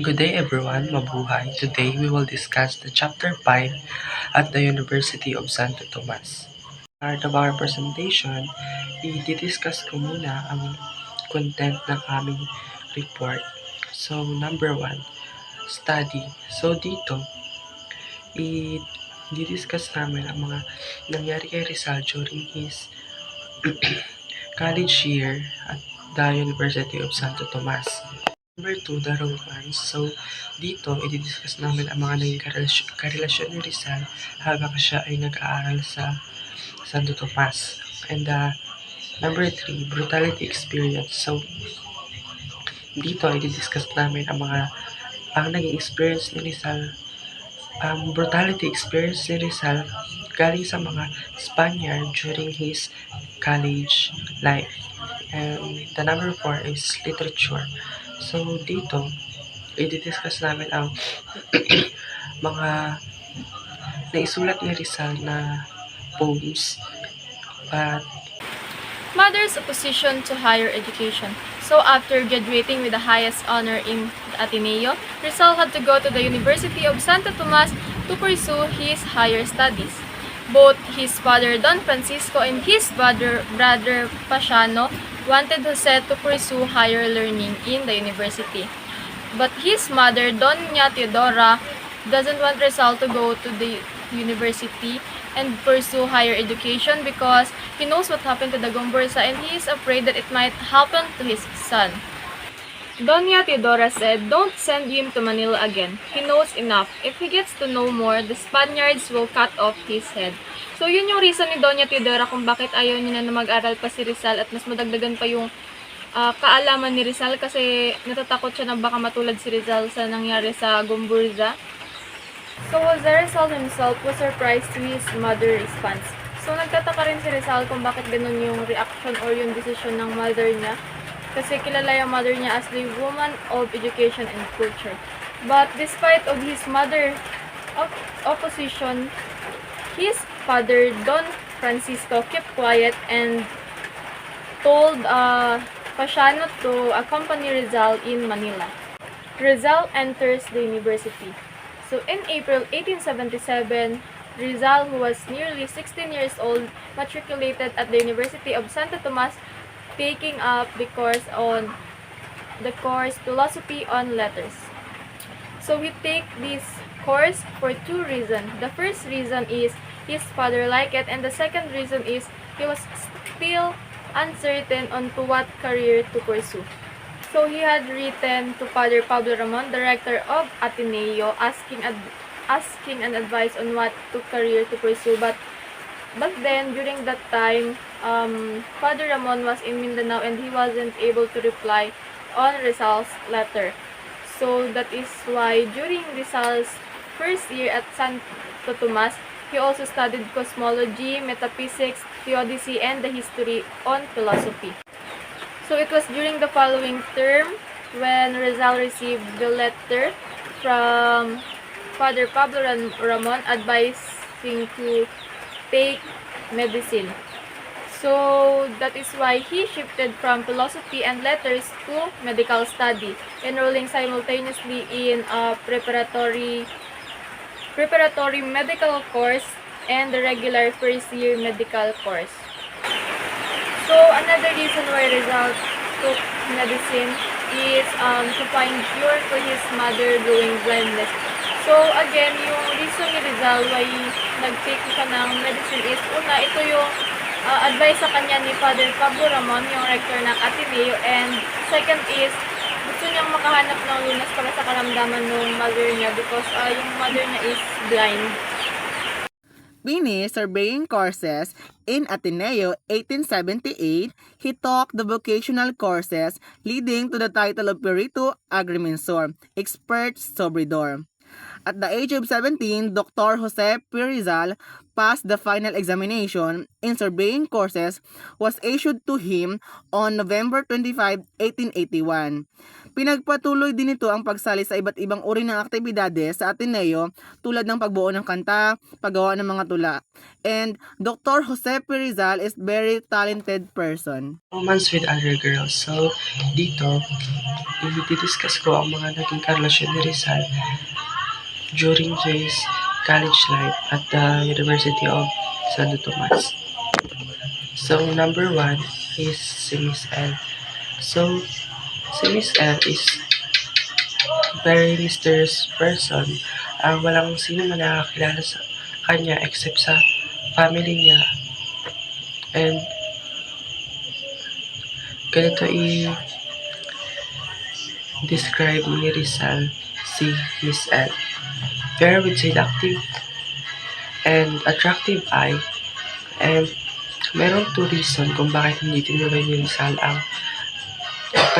Good day everyone, mabuhay. Today we will discuss the chapter 5 at the University of Santo Tomas. Part of our presentation, i-discuss ko muna ang content ng aming report. So, number 1, study. So, dito, i-discuss namin ang mga nangyari kay Rizal during his college year at the University of Santo Tomas. Number 2, the romance. So, dito, i-discuss namin ang mga naging karelasyon ni Rizal habang siya ay nag-aaral sa Santo Tomas. And number 3, brutality experience. So, dito, i-discuss namin ang naging experience ni Rizal. Ang brutality experience ni Rizal galing sa mga Spaniard during his college life. And the number 4 is literature. So, dito, i-discuss namin ang mga naisulat ni Rizal na poems at Mother's opposition to higher education. So after graduating with the highest honor in the Ateneo, Rizal had to go to the University of Santo Tomas to pursue his higher studies. Both his father Don Francisco and his brother Pasiano wanted Jose to pursue higher learning in the university. But his mother, Doña Teodora, doesn't want Rizal to go to the university and pursue higher education because he knows what happened to the Gomburza and he is afraid that it might happen to his son. Doña Teodora said, "Don't send him to Manila again. He knows enough. If he gets to know more, the Spaniards will cut off his head." So yun yung reason ni Doña Teodora kung bakit ayaw niya na mag-aral pa si Rizal at mas madagdagan pa yung kaalaman ni Rizal kasi natatakot siya na baka matulad si Rizal sa nangyari sa Gomburza. So Jose Rizal himself was surprised to his mother's response. So nagtataka rin si Rizal kung bakit ganun yung reaction or yung decision ng mother niya. Kasi kilala yung mother niya as the woman of education and culture. But despite of his mother opposition, his father Don Francisco kept quiet and told Pasiano to accompany Rizal in Manila. Rizal enters the university. So in April 1877, Rizal, who was nearly 16 years old, matriculated at the University of Santo Tomas, taking up the course Philosophy on Letters. So he take this course for two reasons. The first reason is his father liked it, and the second reason is he was still uncertain on to what career to pursue. So he had written to Father Pablo Ramon, director of Ateneo, asking an advice on what career to pursue. But then, during that time, Father Ramon was in Mindanao and he wasn't able to reply on Rizal's letter. So that is why during Rizal's first year at Santo Tomas, he also studied cosmology, metaphysics, theodicy, and the history on philosophy. So it was during the following term when Rizal received the letter from Father Pablo Ramon advising to take medicine. So that is why he shifted from philosophy and letters to medical study, enrolling simultaneously in a preparatory medical course and the regular first year medical course. So another reason why Rizal took medicine is to find cure for his mother going blindness. So again, yung reason ni Rizal why nag-take siya ng medicine is, una, ito yung advice sa kanya ni Father Pablo Ramon, yung rector ng Ateneo, and second is gusto niyang makahanap ng lunas para sa karamdaman ng mother niya because yung mother niya is blind. Finished surveying courses in Ateneo 1878, he took the vocational courses leading to the title of Perito Agrimensor, expert sobrador. At the age of 17, Dr. Jose P. Rizal passed the final examination in surveying courses was issued to him on November 25, 1881. Pinagpatuloy din nito ang pagsali sa iba't ibang uri ng aktibidades sa Ateneo tulad ng pagbuo ng kanta, paggawa ng mga tula. And Dr. Jose P. Rizal is very talented person. Romance with other girls. So, dito, i-discuss ko ang mga naging karelasyon ni Rizal during his college life at the University of Santo Tomas. So, number 1 is si Miss L. So, si Miss L is very mysterious person. Walang sino man nakakilala sa kanya except sa family niya. And ganito i-describe ni Rizal si Miss L. Fair with seductive and attractive eye, and meron 2 reason kung bakit hindi tinuloy ni Rizal ang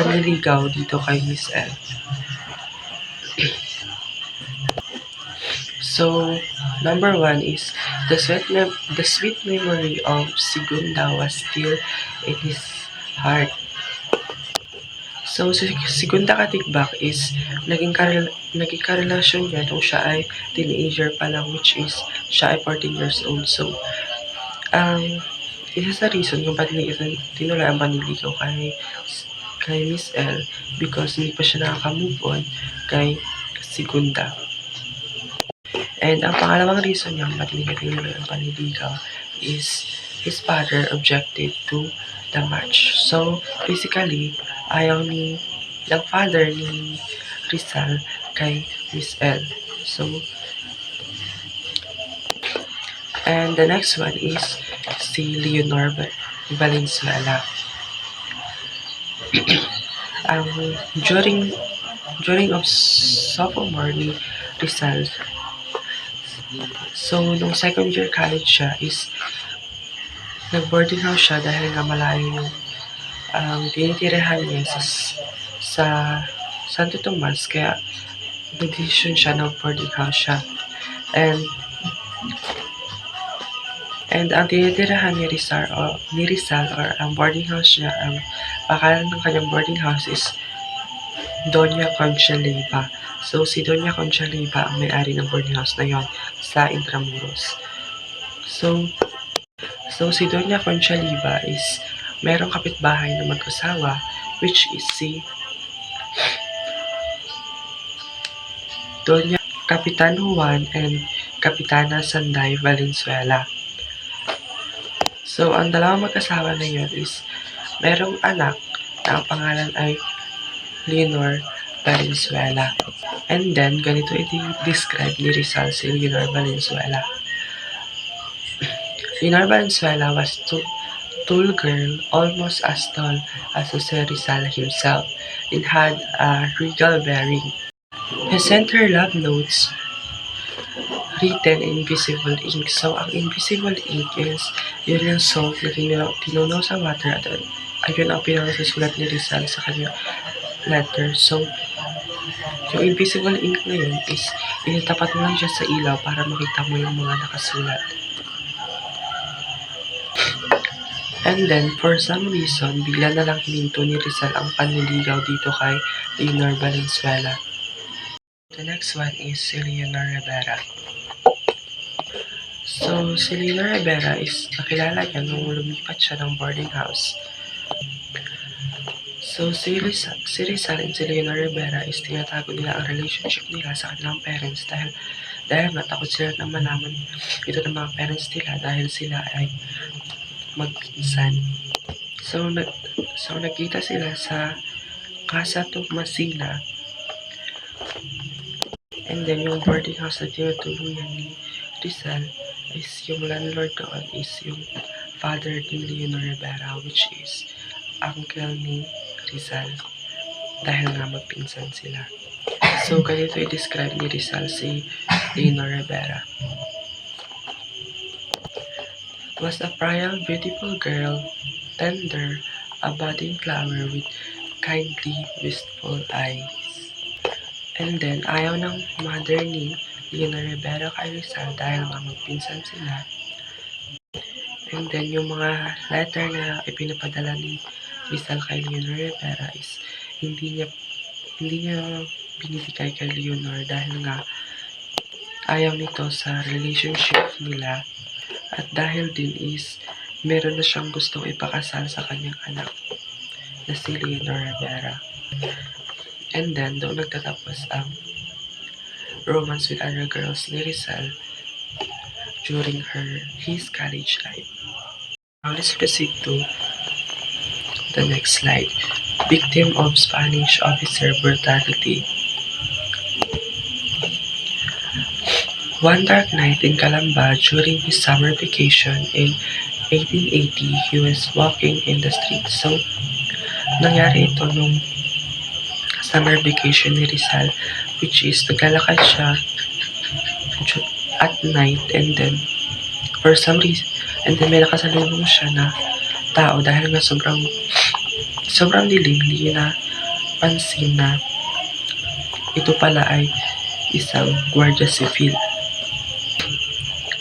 panliligaw dito kay Miss L. So, number 1 is the sweet memory of Segunda was still in his heart. So, si Segunda Katigbak is naging karelasyon niya nung siya ay teenager pa lang, which is siya ay 14 years old. So, isa sa reason kung bakit tinuloy ang panliligaw kay Miss L because hindi pa siya nakaka-move on kay Segunda. And ang pangalawang reason niya kung bakit hindi tinuloy ang panliligaw is his father objected to the match. So, basically, ayaw ng father ni Rizal kay Miss L. So, and the next one is si Leonor Valenzuela. During of sophomore ni Rizal, so nung second year college siya is nag-boarding house siya dahil nga malayo yung tinitirahan niya sa Santo Tomas, kaya nag-decision siya na boarding house siya. And ang tinitirahan ni Rizal or ang boarding house niya, ang pangalan ng kanyang boarding house is Doña Concha Leiva. So, si Doña Concha Leiva ang may-ari ng boarding house na yon sa Intramuros. So si Doña Concha Leiva is merong kapitbahay na mag-asawa, which is si Doña Kapitan Juan and Kapitana Sanday Valenzuela. So, ang dalawang mag-asawa na yun is merong anak na ang pangalan ay Leonor Valenzuela. And then, ganito i-describe ni Rizal si Leonor Valenzuela. Leonor Valenzuela was tall girl, almost as tall as Jose Rizal himself, and had a regal bearing. He sent her love notes written in invisible ink. So, ang invisible ink is yun yung salt na tinunaw sa water at ayun ang pinakasusulat ni Rizal sa kanyang letter. So, yung invisible ink na yun is initapat mo lang siya sa ilaw para makita mo yung mga nakasulat. And then, for some reason, bigla na lang hininto ni Rizal ang panliligaw dito kay Leonor Valenzuela. The next one is si Leonor Rivera. So, si Leonor Rivera is nakilala niya nung lumipat siya ng boarding house. So, si Rizal and si Leonor Rivera is tinatago nila ang relationship nila sa kanilang parents dahil matakot sila na malaman ito ng mga parents nila dahil sila ay magpinsan. So nagkita sila sa Casa Tomasina. And then, yung boarding house na tinutuluyan ni Rizal is yung landlord doon is yung father ni Leonor Rivera, which is uncle ni Rizal dahil nga magpinsan sila. So, ganito i-describe ni Rizal si Leonor Rivera. Was a frail, beautiful girl, tender, a budding flower with kindly, wistful eyes. And then, ayaw ng mother ni Leonor Rivera kay Rizal dahil nga magpinsan sila. And then, yung mga letter na ipinapadala ni Rizal kay Leonor Rivera is hindi niya binibigay kay Leonor dahil nga ayaw nito sa relationship nila at dahil din is meron na siyang gustong ipakasal sa kanyang anak na si Leonor Rivera. And then, doon nagtatapos ang romance with other girls ni Rizal during his college life. Now, let's proceed to the next slide. Victim of Spanish officer brutality. One dark night in Calamba during his summer vacation in 1880, he was walking in the street. So, nangyari ito nung summer vacation ni Rizal, which is naglalakad siya at night and then for some reason, and then may nakasalubong siya na tao dahil nga sobrang dilim, hindi niya napansin na ito pala ay isang Guardia Civil.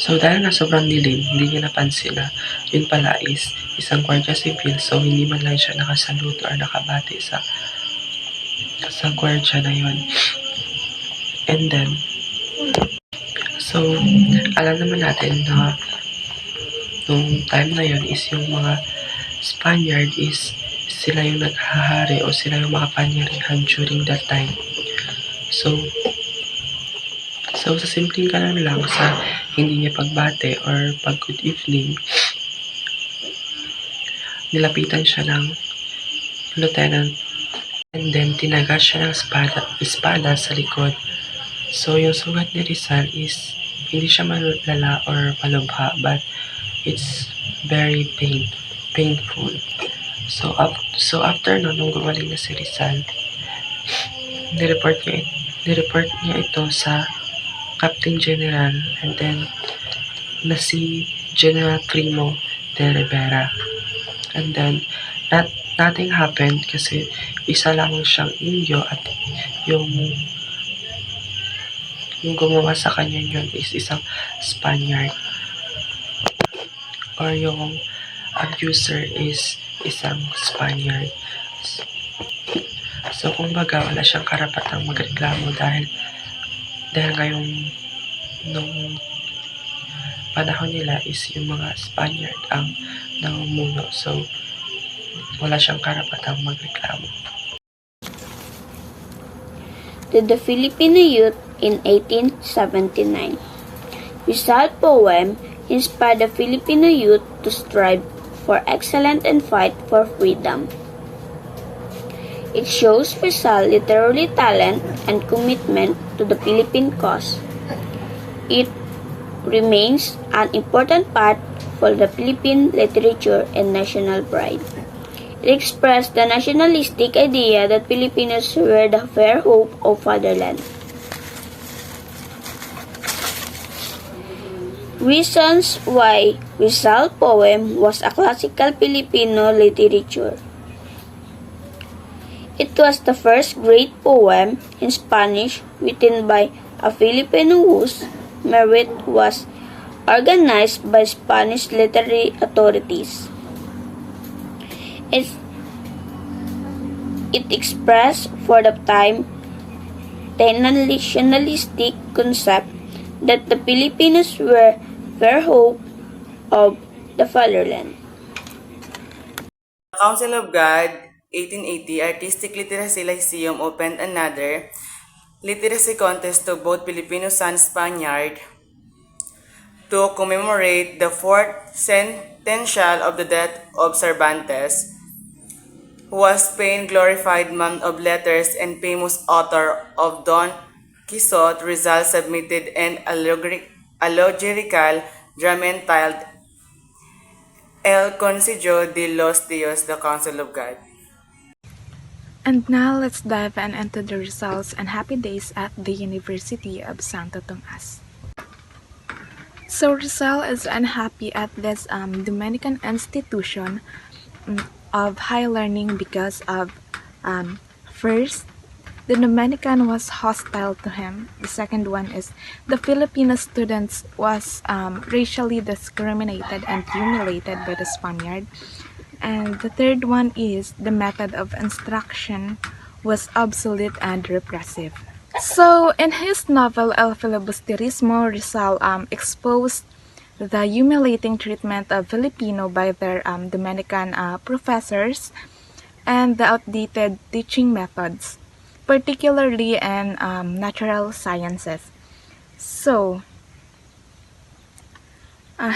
So dahil nga sobrang dilim, hindi niya napansin na yun pala is isang Guardia Civil, so hindi man lang siya nakasaluto or nakabati sa guardia na yun. And then, so alam naman natin na nung time na yun is yung mga Spaniard is sila yung naghahari o sila yung makapangyarihan during that time. So sa simpleng kanan lang sa hindi niya pagbate or pag good evening, nilapitan siya ng lieutenant and then tinagas siya ng espada sa likod. So yung sugat ni Rizal is hindi siya malala or malubha but it's very painful. So after nung gumaling na si Rizal, nireport niya ito sa Captain General and then na si General Primo de Rivera. And then nothing happened kasi isa lamang siyang Indio at yung gumawa sa kanya yun is isang Spaniard or yung abuser is isang Spaniard. So kumbaga wala siyang karapatang magreklamo dahil ngayong nung panahon nila is yung mga Spaniard ang namumuno. So wala siyang karapatang magreklamo. To the Filipino youth in 1879. Rizal poem inspired the Filipino youth to strive for excellence and fight for freedom. It shows Rizal literary talent and commitment to the Philippine cause. It remains an important part for the Philippine literature and national pride. It expressed the nationalistic idea that Filipinos were the fair hope of fatherland. Reasons why Rizal poem was a classical Filipino literature. It was the first great poem in Spanish written by a Filipino whose merit was organized by Spanish literary authorities. It expressed for the time the nationalistic concept that the Filipinos were fair hope of the fatherland. Council of God, 1880, Artistic Literacy Lyceum opened another literacy contest to both Filipinos and Spaniard to commemorate the fourth centennial of the death of Cervantes, who was Spain's glorified man of letters and famous author of Don Quixote. Rizal submitted an allegorical drama entitled El Consejo de los Dios, the Council of God. And now let's dive into the results and happy days at the University of Santo Tomas. So Rizal is unhappy at this Dominican institution of high learning because of first, the Dominican was hostile to him. The second one is the Filipino students was racially discriminated and humiliated by the Spaniard. And the third one is the method of instruction was obsolete and repressive. So in his novel El Filibusterismo, Rizal exposed the humiliating treatment of Filipino by their Dominican professors and the outdated teaching methods, particularly in natural sciences. So,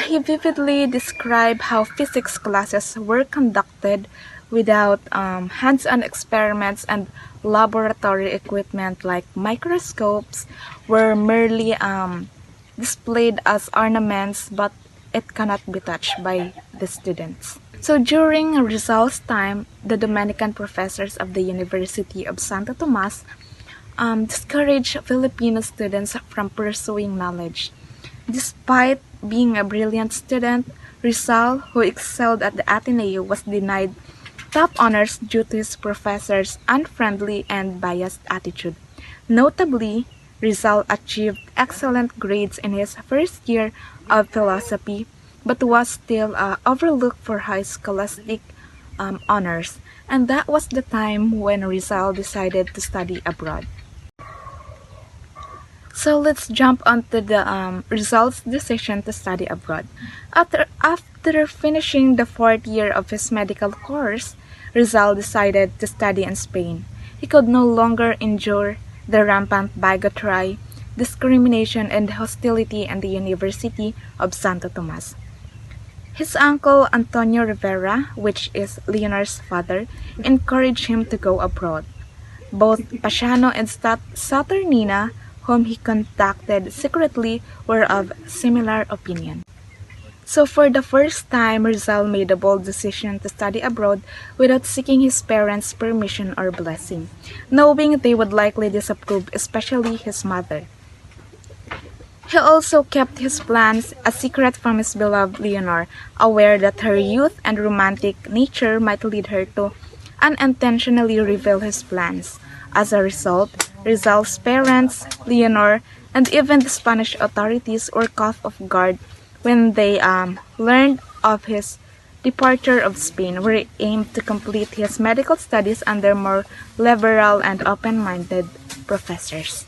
he vividly described how physics classes were conducted without hands-on experiments, and laboratory equipment like microscopes were merely displayed as ornaments, but it cannot be touched by the students. So during Rizal's time, the Dominican professors of the University of Santo Tomas discouraged Filipino students from pursuing knowledge. Despite being a brilliant student, Rizal, who excelled at the Ateneo, was denied top honors due to his professors' unfriendly and biased attitude. Notably, Rizal achieved excellent grades in his first year of philosophy, but was still overlooked for high scholastic honors, and that was the time when Rizal decided to study abroad. So let's jump onto the Rizal's decision to study abroad. After finishing the fourth year of his medical course, Rizal decided to study in Spain. He could no longer endure the rampant bigotry, discrimination, and hostility in the University of Santo Tomas. His uncle Antonio Rivera, which is Leonor's father, encouraged him to go abroad. Both Pasiano and Saturnina, whom he contacted secretly, were of similar opinion. So for the first time, Rizal made a bold decision to study abroad without seeking his parents' permission or blessing, knowing they would likely disapprove, especially his mother. He also kept his plans a secret from his beloved Leonor, aware that her youth and romantic nature might lead her to unintentionally reveal his plans. As a result, Rizal's parents, Leonor, and even the Spanish authorities were caught off guard when they learned of his departure of Spain, where he aimed to complete his medical studies under more liberal and open-minded professors.